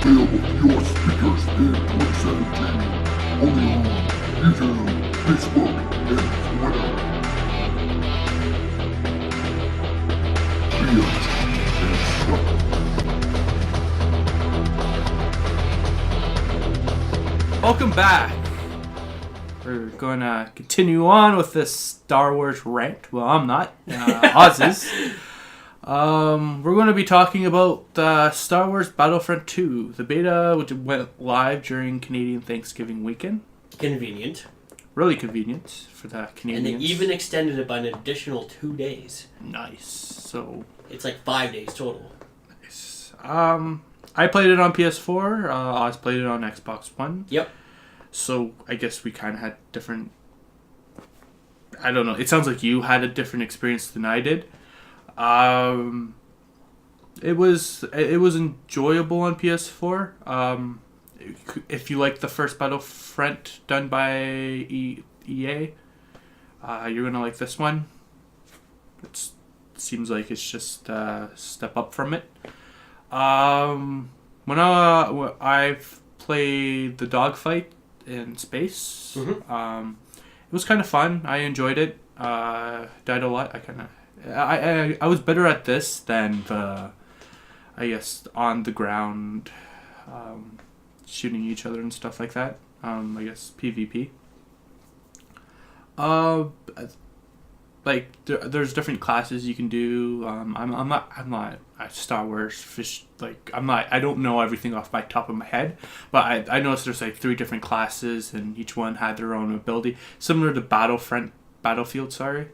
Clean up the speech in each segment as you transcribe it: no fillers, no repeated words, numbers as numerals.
available to your speakers in 2017. Only on YouTube, Facebook, and Twitter. Create and start. Welcome back. We're going to continue on with this Star Wars rant. Well, I'm not. Ozz is. We're going to be talking about Star Wars Battlefront II, the beta, which went live during Canadian Thanksgiving weekend. Convenient. Really convenient for the Canadians. And they even extended it by an additional 2 days. Nice. So it's like 5 days total. Nice. I played it on PS4. Oz played it on Xbox One. Yep. So I guess we kind of had different. I don't know. It sounds like you had a different experience than I did. It was enjoyable on PS4. If you like the first Battlefront done by EA, you're gonna like this one. It seems like it's just a step up from it. When I've played the dogfight in space, it was kind of fun. I enjoyed it. Died a lot. I was better at this than the, I guess, on the ground, shooting each other and stuff like that. I guess PvP. There's different classes you can do. I'm not a Star Wars fish. I don't know everything off my top of my head, but I noticed there's like 3 different classes, and each one had their own ability, similar to Battlefield. Sorry.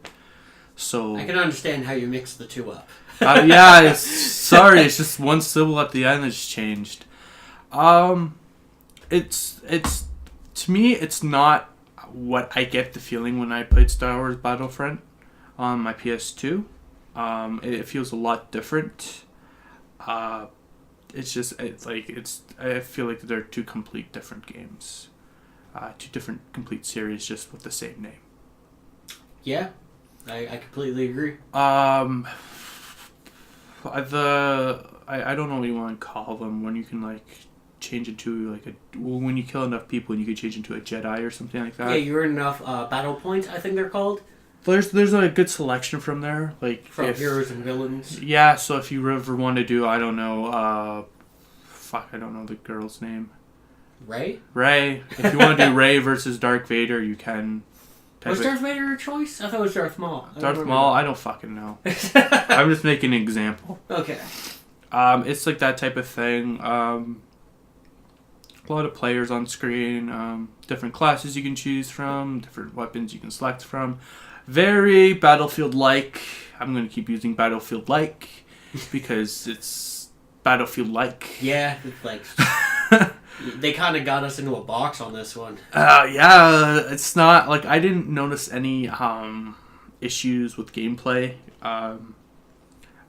So I can understand how you mix the two up. It's just one syllable at the end that's changed. It's to me, it's not what I get the feeling when I played Star Wars Battlefront on my PS2. It feels a lot different. I feel like they're 2 complete different games, 2 different complete series, just with the same name. Yeah. I completely agree. I don't know what you want to call them when you can change into when you kill enough people and you can change into a Jedi or something like that. Yeah, you earn enough battle points, I think they're called. There's a good selection from there, from heroes and villains. Yeah, so if you ever want to do, I don't know, I don't know the girl's name. Rey. If you want to do Rey versus Darth Vader, you can. Was Darth Vader a choice? I thought it was Darth Maul. Darth Maul? I don't fucking know. I'm just making an example. Okay. It's like that type of thing. A lot of players on screen, different classes you can choose from, different weapons you can select from. Very Battlefield-like. I'm going to keep using Battlefield-like because it's Battlefield-like. Yeah, it's they kind of got us into a box on this one. It's not I didn't notice any issues with gameplay. I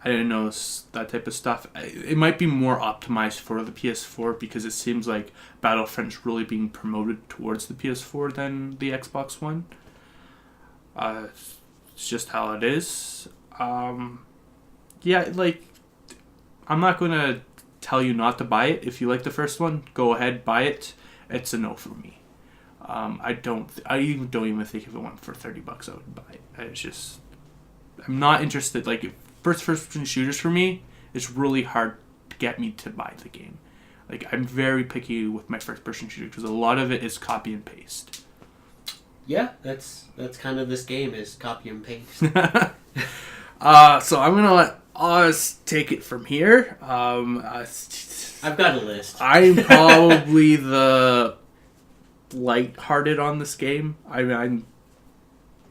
didn't notice that type of stuff. It might be more optimized for the PS4 because it seems like Battlefront's really being promoted towards the PS4 than the Xbox One. It's just how it is. I'm not going to tell you not to buy it. If you like the first one, go ahead, buy it. It's a no for me. I don't even think if it went for $30 I would buy it. It's just, I'm not interested. First-person shooters for me, it's really hard to get me to buy the game. I'm very picky with my first-person shooter because a lot of it is copy and paste. Yeah, that's kind of this game is copy and paste. So I'm gonna let Oz take it from here. I've got a list. I'm probably the light-hearted on this game.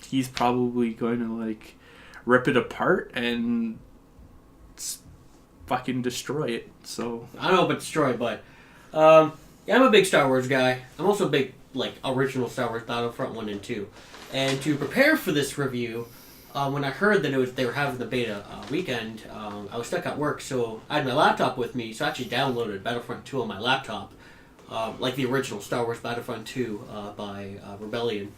He's probably going to rip it apart and fucking destroy it. So I don't know about destroy it, but I'm a big Star Wars guy. I'm also a big original Star Wars Battlefront 1 and 2. And to prepare for this review, when I heard that they were having the beta weekend, I was stuck at work, so I had my laptop with me, so I actually downloaded Battlefront 2 on my laptop, the original Star Wars Battlefront 2 by Rebellion.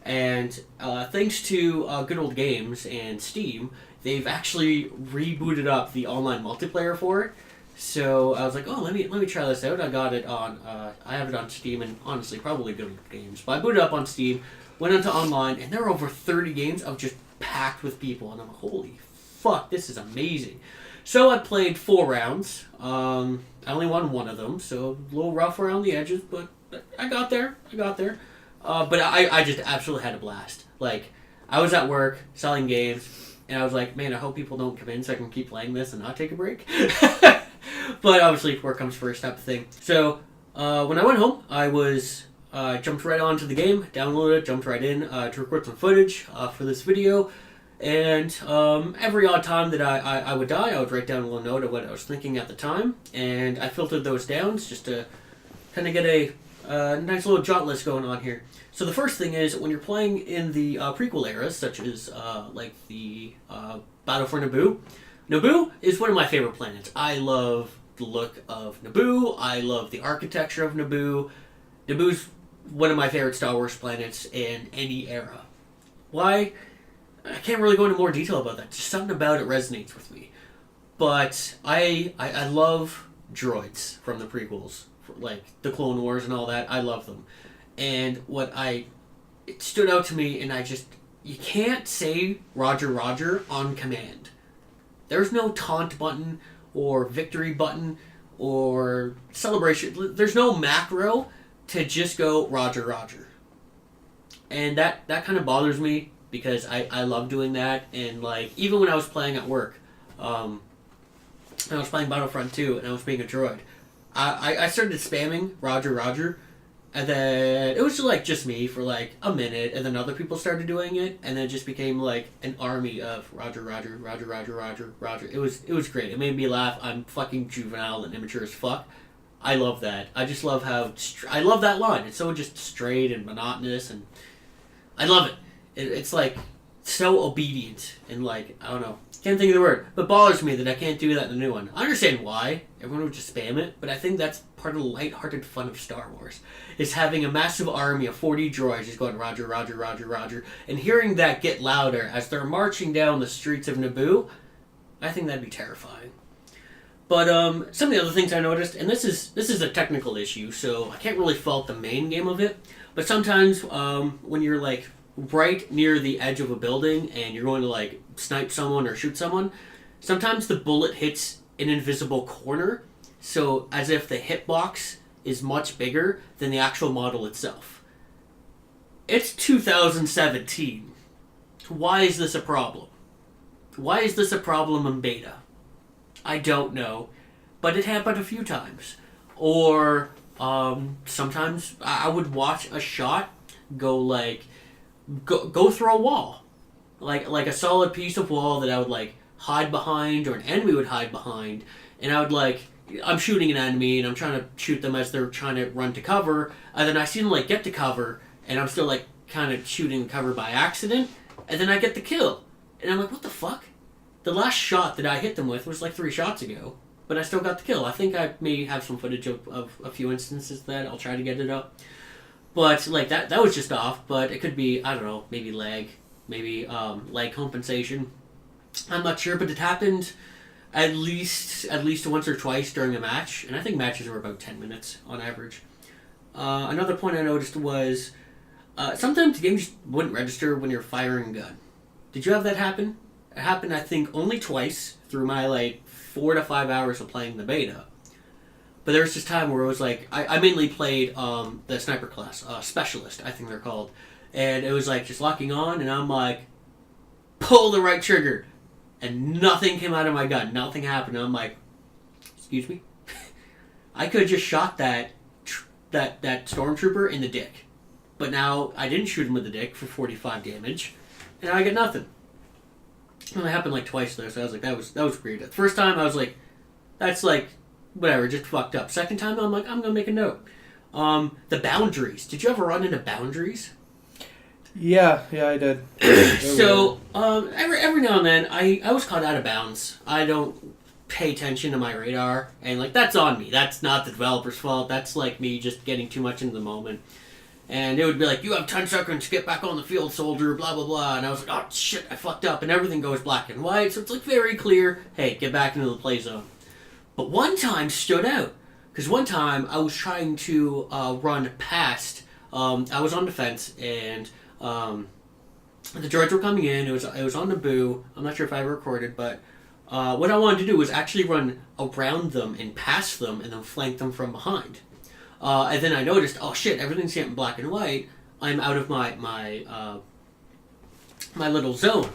And thanks to Good Old Games and Steam, they've actually rebooted up the online multiplayer for it. So I was like, oh, let me try this out. I got it on, I have it on Steam, and honestly, probably good games. But I booted up on Steam, went into online, and there were over 30 games of just packed with people. And I'm like, holy fuck, this is amazing. So I played 4 rounds. I only won 1 of them, so a little rough around the edges, but I got there. But I just absolutely had a blast. Like, I was at work selling games, and I was like, man, I hope people don't come in so I can keep playing this and not take a break. But obviously, work comes first type of thing. So when I went home, I was jumped right onto the game, downloaded it, jumped right in to record some footage for this video. And every odd time that I would die, I would write down a little note of what I was thinking at the time. And I filtered those down just to kind of get a nice little jot list going on here. So the first thing is, when you're playing in the prequel eras, such as like the Battle for Naboo, Naboo is one of my favorite planets. I love the look of Naboo. I love the architecture of Naboo. Naboo's one of my favorite Star Wars planets in any era. Why? I can't really go into more detail about that. Just something about it resonates with me. But I love droids from the prequels, like the Clone Wars and all that. I love them. And it stood out to me, and you can't say Roger Roger on command. There's no taunt button or victory button or celebration. There's no macro to just go Roger Roger. And that kind of bothers me, because I love doing that. And like, even when I was playing at work, I was playing Battlefront 2 and I was being a droid, I started spamming Roger Roger, and then it was just me for like a minute, and then other people started doing it, and then it just became like an army of Roger Roger Roger Roger Roger Roger. It was great. It made me laugh. I'm fucking juvenile and immature as fuck. I love that. I just love how I love that line. It's so just straight and monotonous, and I love it. It's like so obedient, and like, I don't know, can't think of the word, but it bothers me that I can't do that in the new one. I understand why everyone would just spam it, but I think that's part of the lighthearted fun of Star Wars, is having a massive army of 40 droids just going Roger Roger Roger Roger, and hearing that get louder as they're marching down the streets of Naboo. I think that'd be terrifying. But some of the other things I noticed, and this is a technical issue, so I can't really fault the main game of it, but sometimes when you're like right near the edge of a building and you're going to like snipe someone or shoot someone, sometimes the bullet hits an invisible corner, so as if the hitbox is much bigger than the actual model itself. It's 2017. Why is this a problem? Why is this a problem in beta? I don't know, but it happened a few times. Or sometimes I would watch a shot go through a wall, like a solid piece of wall that I would like hide behind, or an enemy would hide behind, and I would I'm shooting an enemy and I'm trying to shoot them as they're trying to run to cover, and then I see them get to cover, and I'm still kind of shooting cover by accident, and then I get the kill, and I'm like, what the fuck? The last shot that I hit them with was 3 shots ago, but I still got the kill. I think I may have some footage of a few instances that I'll try to get it up. But that was just off, but it could be, I don't know, maybe lag, maybe lag compensation. I'm not sure, but it happened at least once or twice during a match, and I think matches were about 10 minutes on average. Another point I noticed was sometimes the game just wouldn't register when you're firing a gun. Did you have that happen? It happened, I think, only twice through my 4 to 5 hours of playing the beta. But there was this time where it was I mainly played the sniper class, specialist, I think they're called. And it was just locking on, and I'm pull the right trigger. And nothing came out of my gun. Nothing happened. And I'm excuse me? I could have just shot that stormtrooper in the dick. But now I didn't shoot him with the dick for 45 damage. And I get nothing. And it happened twice though, so I was that was weird. The first time I was that's whatever, just fucked up. Second time I'm I'm gonna make a note. The boundaries. Did you ever run into boundaries? Yeah, I did. So every now and then I was caught out of bounds. I don't pay attention to my radar, and that's on me. That's not the developer's fault. That's me just getting too much into the moment. And it would be you have 10 seconds to get back on the field, soldier, blah, blah, blah. And I was oh, shit, I fucked up. And everything goes black and white. So it's very clear, hey, get back into the play zone. But one time stood out. Because one time I was trying to run past. I was on defense, and the droids were coming in. It was on Naboo. I'm not sure if I recorded, but what I wanted to do was actually run around them and past them, and then flank them from behind. And then I noticed, oh shit, everything's getting black and white. I'm out of my little zone.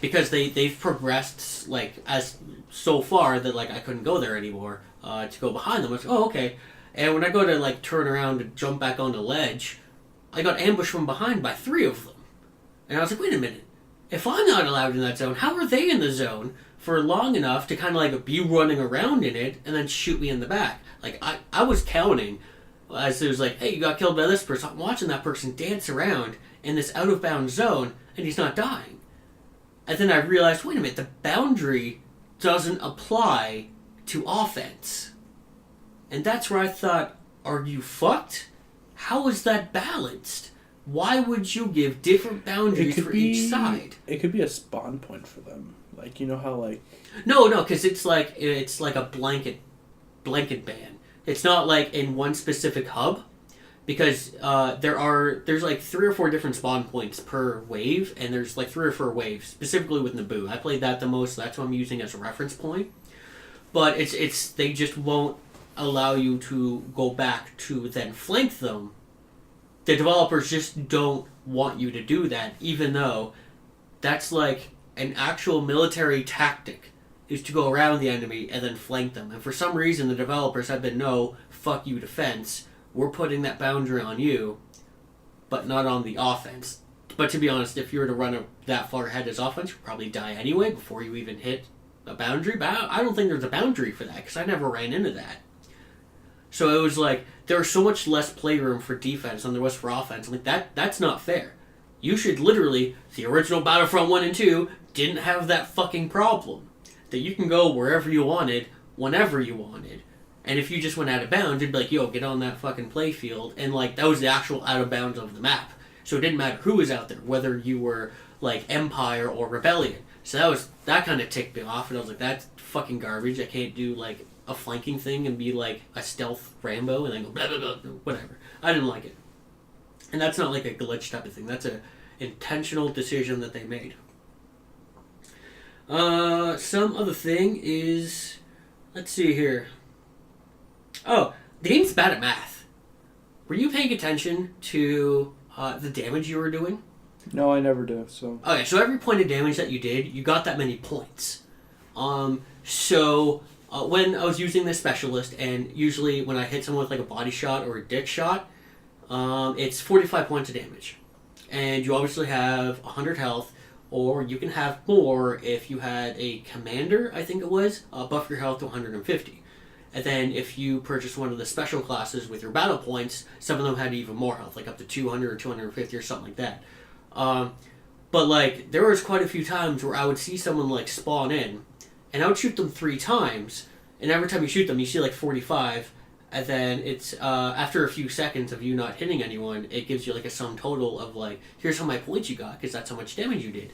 Because they've progressed like as so far that like I couldn't go there anymore to go behind them. I was like, oh okay. And when I go to like turn around and jump back on the ledge, I got ambushed from behind by 3 of them. And I was like, wait a minute. If I'm not allowed in that zone, how are they in the zone for long enough to kind of like be running around in it and then shoot me in the back? Like I was counting as it was like, hey, you got killed by this person. I'm watching that person dance around in this out of bounds zone and he's not dying. And then I realized, wait a minute, the boundary doesn't apply to offense. And that's where I thought, are you fucked? How is that balanced? Why would you give different boundaries for each side? It could be a spawn point for them. Like, you know how like... No, because it's like a blanket ban. It's not like in one specific hub. Because there's like 3 or 4 different spawn points per wave, and there's like 3 or 4 waves, specifically with Naboo. I played that the most, so that's what I'm using as a reference point. But it's they just won't allow you to go back to then flank them. The developers just don't want you to do that, even though that's like an actual military tactic, is to go around the enemy and then flank them. And for some reason, the developers have been, no, fuck you defense. We're putting that boundary on you, but not on the offense. But to be honest, if you were to run that far ahead as offense, you'd probably die anyway before you even hit a boundary. But I don't think there's a boundary for that, because I never ran into that. So it was like, there was so much less playroom for defense than there was for offense. I'm like, that's not fair. You should literally, the original Battlefront 1 and 2 didn't have that fucking problem. That you can go wherever you wanted, whenever you wanted. And if you just went out of bounds, it'd be like, yo, get on that fucking play field. And, like, that was the actual out of bounds of the map. So it didn't matter who was out there, whether you were, like, Empire or Rebellion. So that kind of ticked me off. And I was like, that's fucking garbage. I can't do, like, a flanking thing and be, like, a stealth Rambo and then go blah, blah, blah, whatever. I didn't like it. And that's not, like, a glitch type of thing. That's an intentional decision that they made. Some other thing is... Let's see here. Oh, the game's bad at math. Were you paying attention to the damage you were doing? No, I never do, so... Okay, so every point of damage that you did, you got that many points. So when I was using this specialist, and usually when I hit someone with like a body shot or a dick shot, it's 45 points of damage. And you obviously have 100 health, or you can have more if you had a commander, I think it was, buff your health to 150. And then if you purchase one of the special classes with your battle points, some of them had even more health, like up to 200 or 250 or something like that. But like, there was quite a few times where I would see someone like spawn in, and I would shoot them 3 times, and every time you shoot them, you see like 45, and then it's, after a few seconds of you not hitting anyone, it gives you like a sum total of like, here's how many points you got, because that's how much damage you did.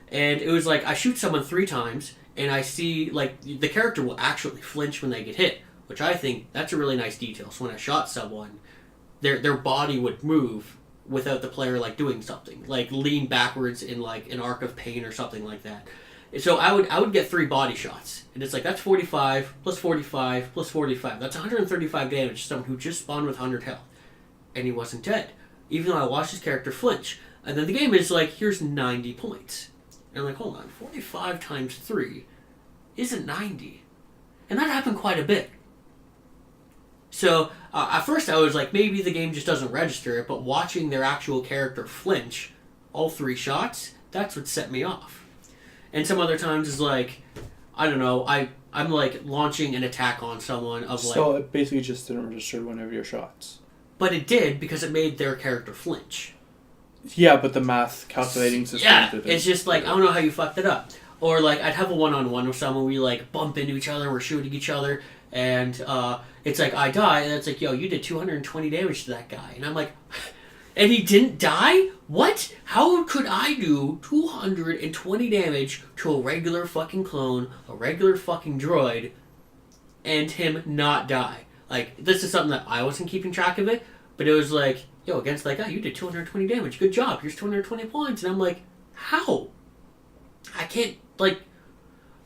And it was like, I shoot someone 3 times, and I see, like, the character will actually flinch when they get hit, which I think that's a really nice detail. So when I shot someone, their body would move without the player, like, doing something. Like, lean backwards in, like, an arc of pain or something like that. So I would get 3 body shots. And it's like, that's 45, plus 45, plus 45. That's 135 damage to someone who just spawned with 100 health. And he wasn't dead. Even though I watched his character flinch. And then the game is like, here's 90 points. And I'm like, hold on, 45 times 3 isn't 90. And that happened quite a bit. So, at first I was like, maybe the game just doesn't register it, but watching their actual character flinch all 3 shots, that's what set me off. And some other times is like, I don't know, I'm like launching an attack on someone of like... So it basically just didn't register one of your shots. But it did, because it made their character flinch. Yeah, but the math calculating system didn't. It's just like, I don't know how you fucked it up. Or like, I'd have a one-on-one with someone, we like bump into each other, we're shooting each other, and it's like, I die, and it's like, yo, you did 220 damage to that guy. And I'm like, and he didn't die? What? How could I do 220 damage to a regular fucking clone, a regular fucking droid, and him not die. Like, this is something that I wasn't keeping track of it, but it was like, yo, against that guy, you did 220 damage. Good job. Here's 220 points. And I'm like, how? I can't, like,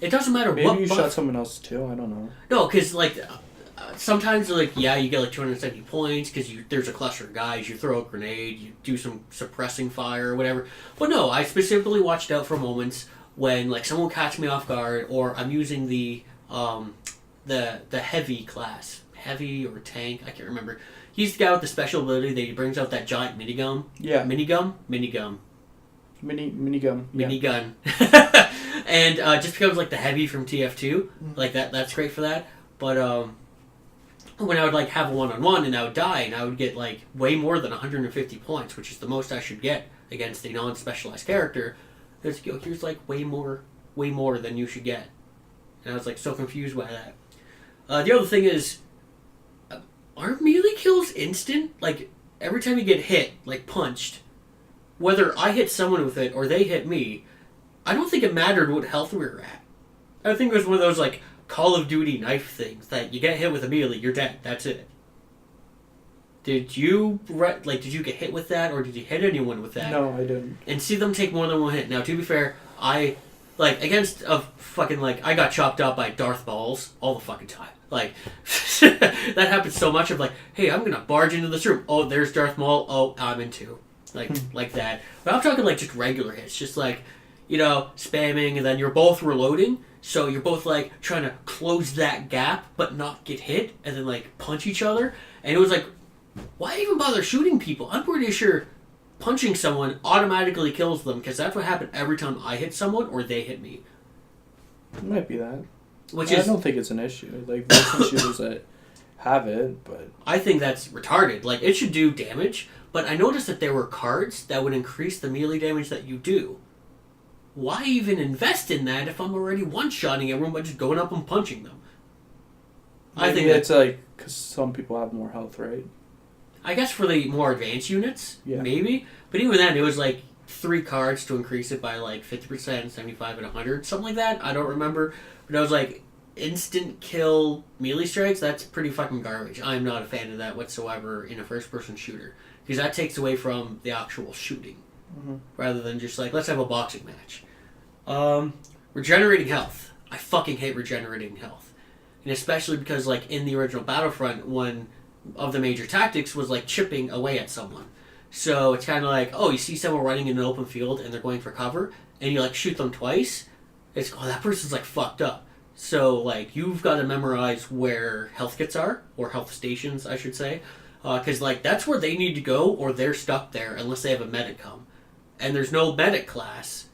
it doesn't matter Maybe what you buff. shot someone else too. I don't know. No, because, like, sometimes, like, yeah, you get, like, 270 points because there's a cluster of guys. You throw a grenade. You do some suppressing fire or whatever. But no, I specifically watched out for moments when, like, someone will catch me off guard, or I'm using the heavy class. Heavy or tank, I can't remember. He's the guy with the special ability that he brings out that giant minigun. Yeah. Minigun. Minigun. Yeah. Minigun. And just becomes like the heavy from TF2. Like that's great for that. But when I would like have a one-on-one and I would die and I would get like way more than 150 points, which is the most I should get against a non-specialized character, there's here's like way more than you should get. And I was like so confused by that. The other thing is, aren't melee kills instant? Like, every time you get hit, like punched, whether I hit someone with it or they hit me, I don't think it mattered what health we were at. I think it was one of those, like, Call of Duty knife things that you get hit with a melee, you're dead. That's it. Did you get hit with that, or did you hit anyone with that? No, I didn't. And see them take more than one hit. Now, to be fair, I got chopped up by Darth Balls all the fucking time. Like, that happens so much of like, hey, I'm gonna barge into this room. Oh, there's Darth Maul. Oh, I'm in two. Like that. But I'm talking like just regular hits. Just like, spamming, and then you're both reloading. So you're both like trying to close that gap, but not get hit, and then like punch each other. And it was like, why even bother shooting people? I'm pretty sure punching someone automatically kills them, because that's what happened every time I hit someone or they hit me. It might be that. I Which is, don't think it's an issue. Like, there's some shooters that have it, but I think that's retarded. Like, it should do damage, but I noticed that there were cards that would increase the melee damage that you do. Why even invest in that if I'm already one-shotting everyone by just going up and punching them? I think it's like, because some people have more health, right? I guess for the more advanced units, Yeah. maybe. But even then, it was like 3 cards to increase it by like 50%, 75, and 100, something like that. I don't remember. But I was like, instant kill melee strikes, that's pretty fucking garbage. I'm not a fan of that whatsoever in a first-person shooter. Because that takes away from the actual shooting. Mm-hmm. Rather than just like, let's have a boxing match. Regenerating health. I fucking hate regenerating health. And especially because like in the original Battlefront, one of the major tactics was like chipping away at someone. So it's kind of like, oh, you see someone running in an open field and they're going for cover, and you like shoot them twice. It's, oh, that person's like fucked up. So like you've got to memorize where health kits are, or health stations, I should say, because like that's where they need to go, or they're stuck there unless they have a medic come. And there's no medic class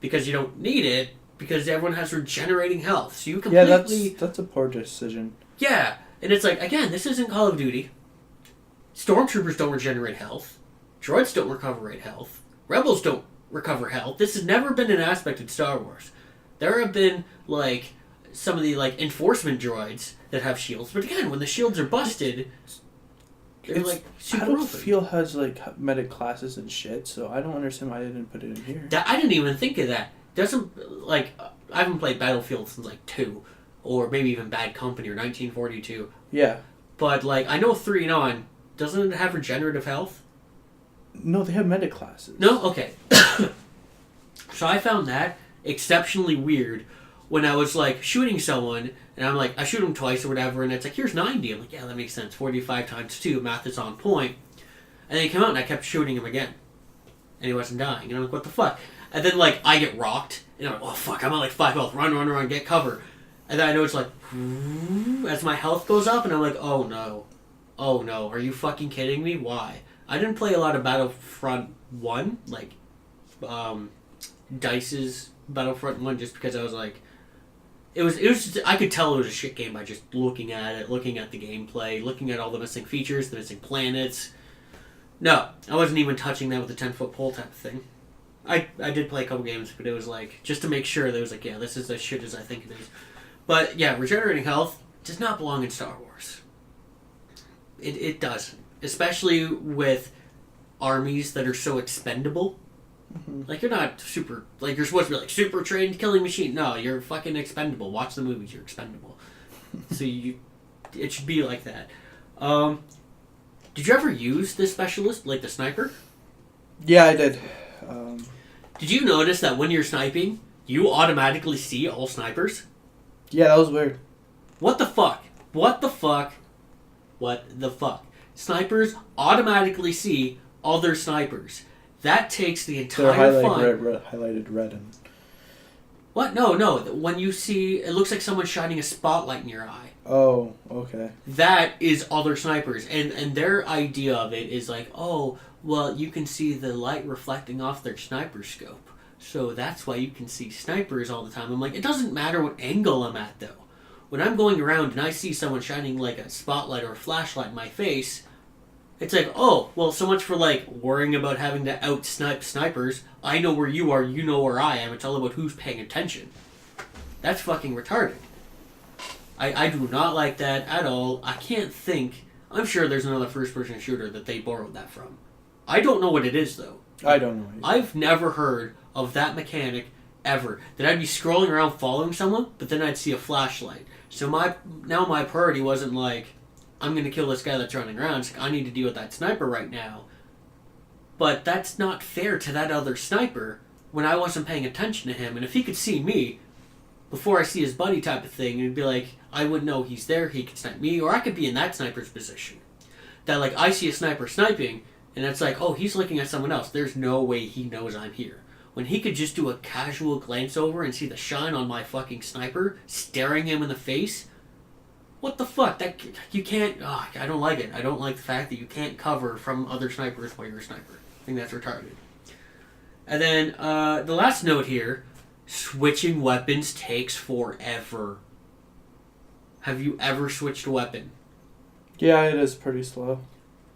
because you don't need it, because everyone has regenerating health. So you completely... Yeah, that's a poor decision. Yeah, and it's like, again, this isn't Call of Duty. Stormtroopers don't regenerate health. Droids don't recover health. Rebels don't recover health. This has never been an aspect in Star Wars. There have been, like, some of the, like, enforcement droids that have shields. But again, when the shields are busted, they're, like, super open. Battlefield has, like, medic classes and shit, so I don't understand why they didn't put it in here. I didn't even think of that. Doesn't, like, I haven't played Battlefield since, like, 2. Or maybe even Bad Company or 1942. Yeah. But, like, I know 3 and on, doesn't it have regenerative health? No, they have medic classes. No? Okay. So I found that exceptionally weird when I was, like, shooting someone, and I'm like, I shoot him twice or whatever, and it's like, here's 90. I'm like, yeah, that makes sense. 45 times 2, math is on point. And then he came out, and I kept shooting him again. And he wasn't dying. And I'm like, what the fuck? And then, like, I get rocked, and I'm like, oh, fuck, I'm at, like, 5 health. Run, get cover. And then I know it's like, as my health goes up, and I'm like, oh no. Oh no, are you fucking kidding me? Why? I didn't play a lot of Battlefront 1, like, Dice's Battlefront 1, just because I was like, it was just, I could tell it was a shit game by just looking at it, looking at the gameplay, looking at all the missing features, the missing planets. No, I wasn't even touching that with a 10-foot pole type of thing. I did play a couple games, but it was like, just to make sure that it was like, yeah, this is as shit as I think it is. But yeah, regenerating health does not belong in Star Wars. It doesn't. Especially with armies that are so expendable. Mm-hmm. Like, you're not super... Like, you're supposed to be, like, super trained killing machine. No, you're fucking expendable. Watch the movies, you're expendable. So it should be like that. Did you ever use this specialist, like the sniper? Yeah, I did. Did you notice that when you're sniping, you automatically see all snipers? Yeah, that was weird. What the fuck? What the fuck? What the fuck? Snipers automatically see other snipers. That takes the They're entire fun. highlighted red and... What? No. When you see, it looks like someone's shining a spotlight in your eye. Oh, okay. That is other snipers. And their idea of it is like, oh, well, you can see the light reflecting off their sniper scope. So that's why you can see snipers all the time. I'm like, it doesn't matter what angle I'm at, though. When I'm going around and I see someone shining like a spotlight or a flashlight in my face, it's like, oh, well, so much for like worrying about having to out-snipe snipers. I know where you are, you know where I am. It's all about who's paying attention. That's fucking retarded. I do not like that at all. I can't think. I'm sure there's another first-person shooter that they borrowed that from. I don't know what it is, though. I don't know. I've never heard of that mechanic ever. That I'd be scrolling around following someone, but then I'd see a flashlight. So my priority wasn't like, I'm going to kill this guy that's running around. It's like, I need to deal with that sniper right now. But that's not fair to that other sniper when I wasn't paying attention to him. And if he could see me before I see his buddy type of thing, it'd be like, I wouldn't know he's there, he could snipe me, or I could be in that sniper's position. That, like, I see a sniper sniping, and it's like, oh, he's looking at someone else. There's no way he knows I'm here. When he could just do a casual glance over and see the shine on my fucking sniper, staring him in the face, what the fuck? That you can't... Oh, I don't like it. I don't like the fact that you can't cover from other snipers while you're a sniper. I think that's retarded. And then, the last note here, switching weapons takes forever. Have you ever switched a weapon? Yeah, it is pretty slow.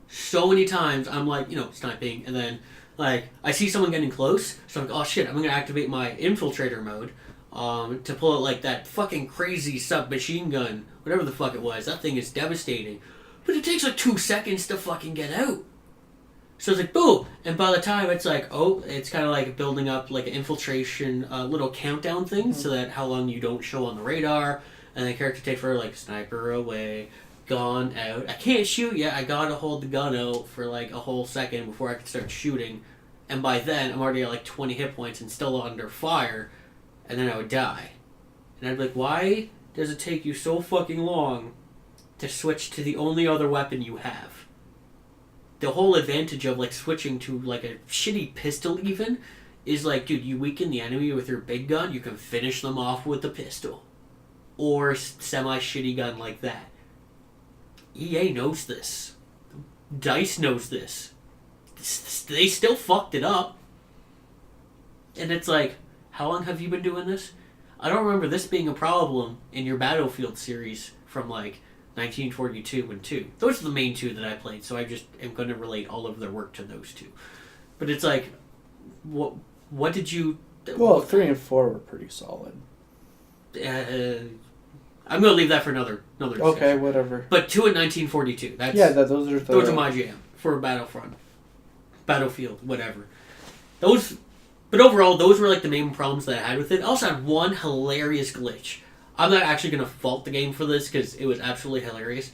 So many times I'm like, sniping, and then like I see someone getting close, so I'm like, oh shit, I'm gonna activate my infiltrator mode to pull out like that fucking crazy submachine gun, whatever the fuck it was. That thing is devastating. But it takes like 2 seconds to fucking get out. So it's like, boom! And by the time it's like, oh, it's kind of like building up like an infiltration little countdown thing, so that how long you don't show on the radar. And the character takes for like sniper away, gun out. I can't shoot yet. I gotta hold the gun out for like a whole second before I can start shooting. And by then, I'm already at like 20 hit points and still under fire. And then I would die. And I'd be like, why does it take you so fucking long to switch to the only other weapon you have? The whole advantage of like switching to like a shitty pistol even is like, dude, you weaken the enemy with your big gun, you can finish them off with the pistol. Or semi-shitty gun like that. EA knows this. DICE knows this. They still fucked it up. And it's like, how long have you been doing this? I don't remember this being a problem in your Battlefield series from like 1942 and 2. Those are the main two that I played, so I just am going to relate all of their work to those two. But it's like, what did you... Well, 3 and 4 were pretty solid. I'm going to leave that for another discussion. Okay, whatever. But 2 in 1942. Those are my jam for Battlefront. Battlefield, whatever. But overall, those were like the main problems that I had with it. I also had one hilarious glitch. I'm not actually going to fault the game for this because it was absolutely hilarious.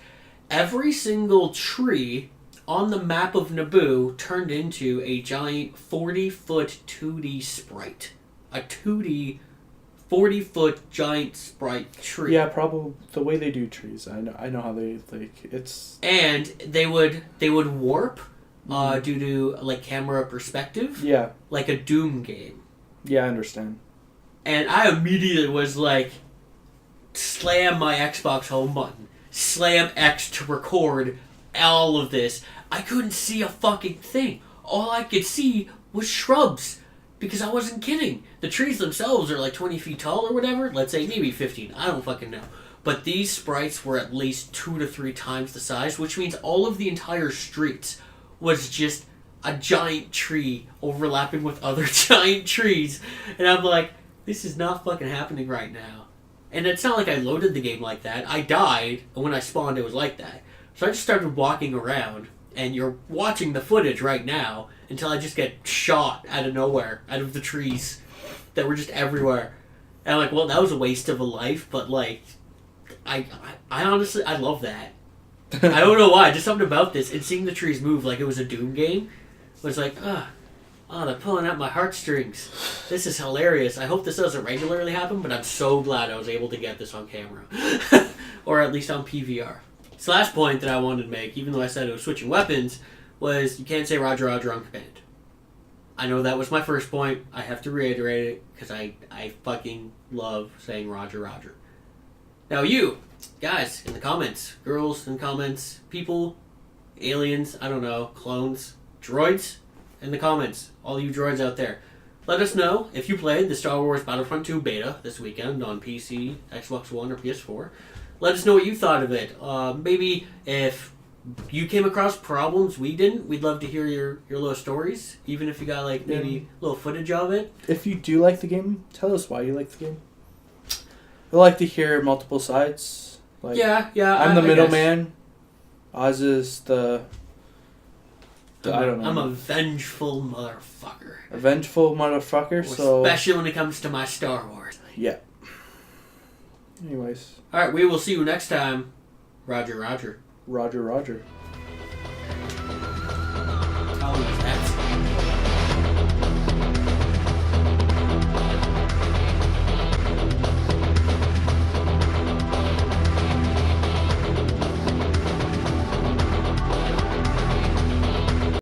Every single tree on the map of Naboo turned into a giant 40-foot 2D sprite. A 2D 40-foot giant sprite tree. Yeah, probably the way they do trees. I know how they like it's. And they would warp due to like camera perspective. Yeah. Like a Doom game. Yeah, I understand. And I immediately was like, slam my Xbox home button, slam X to record all of this. I couldn't see a fucking thing. All I could see was shrubs. Because I wasn't kidding. The trees themselves are like 20 feet tall or whatever. Let's say maybe 15. I don't fucking know. But these sprites were at least 2 to 3 times the size, which means all of the entire streets was just a giant tree overlapping with other giant trees. And I'm like, this is not fucking happening right now. And it's not like I loaded the game like that. I died, and when I spawned, it was like that. So I just started walking around, and you're watching the footage right now until I just get shot out of nowhere, out of the trees that were just everywhere. And I'm like, well, that was a waste of a life, but like, I honestly, I love that. I don't know why. Just something about this and seeing the trees move like it was a Doom game was like, they're pulling out my heartstrings. This is hilarious. I hope this doesn't regularly happen, but I'm so glad I was able to get this on camera. Or at least on PVR. This last point that I wanted to make, even though I said it was switching weapons, was you can't say Roger Roger on command. I know that was my first point. I have to reiterate it because I fucking love saying Roger Roger. Now you, guys, in the comments, girls in the comments, people, aliens, I don't know, clones, droids, in the comments, all you droids out there. Let us know if you played the Star Wars Battlefront II beta this weekend on PC, Xbox One, or PS4. Let us know what you thought of it. Maybe if you came across problems we didn't, we'd love to hear your little stories, even if you got like maybe a little footage of it. If you do like the game, tell us why you like the game. I like to hear multiple sides. Like, yeah. I'm the middleman. Ozz is the I don't know. I'm a vengeful motherfucker. A vengeful motherfucker, Especially when it comes to my Star Wars. Yeah. Anyways. Alright, we will see you next time. Roger, Roger. Roger, Roger.